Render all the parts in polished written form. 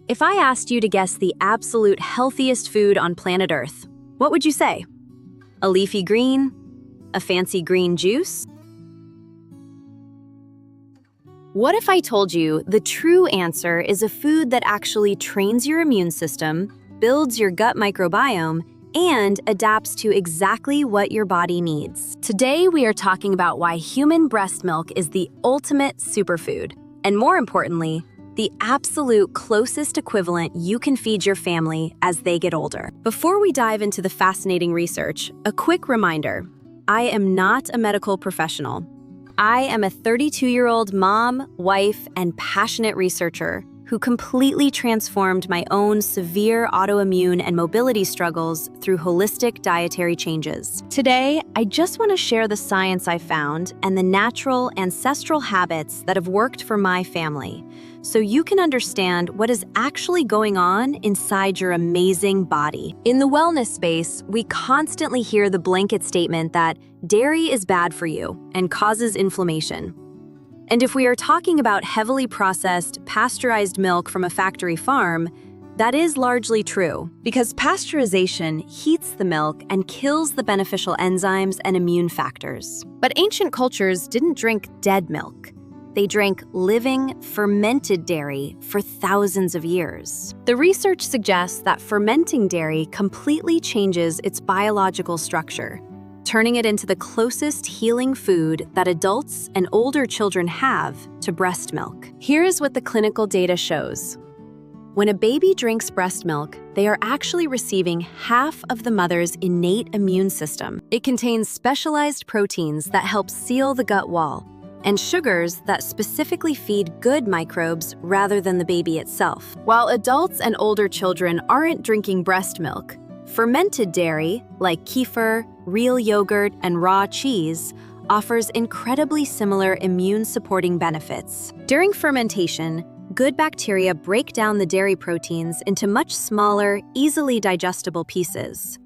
If I asked you to guess the absolute healthiest food on planet Earth, what would you say? A leafy green? A fancy green juice? What if I told you the true answer is a food that actually trains your immune system, builds your gut microbiome, and adapts to exactly what your body needs? Today, we are talking about why human breast milk is the ultimate superfood, and more importantly, the absolute closest equivalent you can feed your family as they get older. Before we dive into the fascinating research, a quick reminder: I am not a medical professional. I am a 32-year-old mom, wife, and passionate researcher who completely transformed my own severe autoimmune and mobility struggles through holistic dietary changes. Today, I just want to share the science I found and the natural, ancestral habits that have worked for my family, so you can understand what is actually going on inside your amazing body. In the wellness space, we constantly hear the blanket statement that dairy is bad for you and causes inflammation. And if we are talking about heavily processed, pasteurized milk from a factory farm, that is largely true, because pasteurization heats the milk and kills the beneficial enzymes and immune factors. But ancient cultures didn't drink dead milk. They drank living, fermented dairy for thousands of years. The research suggests that fermenting dairy completely changes its biological structure, turning it into the closest healing food that adults and older children have to breast milk. Here is what the clinical data shows. When a baby drinks breast milk, they are actually receiving half of the mother's innate immune system. It contains specialized proteins that help seal the gut wall, and sugars that specifically feed good microbes rather than the baby itself. While adults and older children aren't drinking breast milk, fermented dairy, like kefir, real yogurt, and raw cheese, offers incredibly similar immune-supporting benefits. During fermentation, good bacteria break down the dairy proteins into much smaller, easily digestible pieces.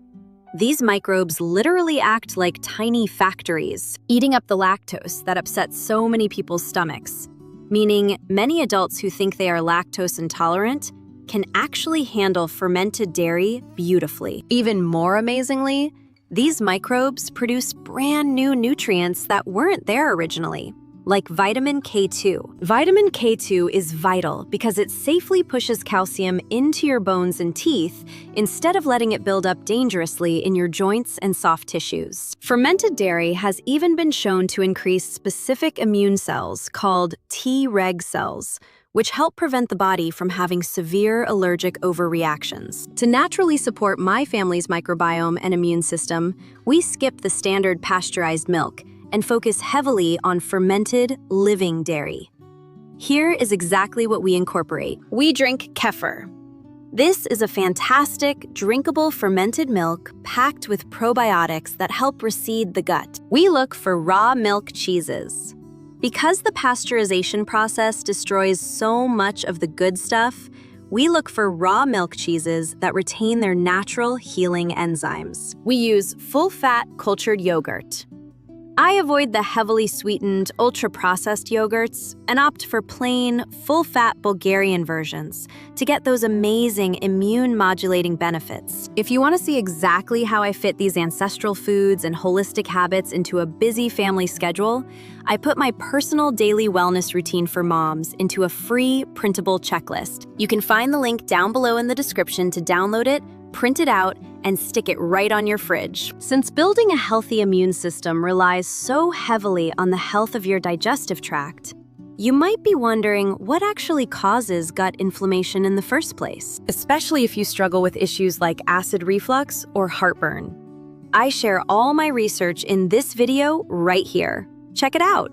These microbes literally act like tiny factories, eating up the lactose that upsets so many people's stomachs, meaning many adults who think they are lactose intolerant can actually handle fermented dairy beautifully. Even more amazingly, these microbes produce brand new nutrients that weren't there originally, like vitamin K2. Vitamin K2 is vital because it safely pushes calcium into your bones and teeth instead of letting it build up dangerously in your joints and soft tissues. Fermented dairy has even been shown to increase specific immune cells called T-reg cells, which help prevent the body from having severe allergic overreactions. To naturally support my family's microbiome and immune system, we skip the standard pasteurized milk and focus heavily on fermented, living dairy. Here is exactly what we incorporate. We drink Kefir. This is a fantastic, drinkable fermented milk packed with probiotics that help recede the gut. We look for raw milk cheeses. Because the pasteurization process destroys so much of the good stuff, we look for raw milk cheeses that retain their natural healing enzymes. We use full-fat cultured yogurt. I avoid the heavily sweetened, ultra-processed yogurts and opt for plain, full-fat Bulgarian versions to get those amazing immune-modulating benefits. If you want to see exactly how I fit these ancestral foods and holistic habits into a busy family schedule, I put my personal daily wellness routine for moms into a free, printable checklist. You can find the link down below in the description to download it, print it out, and stick it right on your fridge. Since building a healthy immune system relies so heavily on the health of your digestive tract, you might be wondering what actually causes gut inflammation in the first place, especially if you struggle with issues like acid reflux or heartburn. I share all my research in this video right here. Check it out.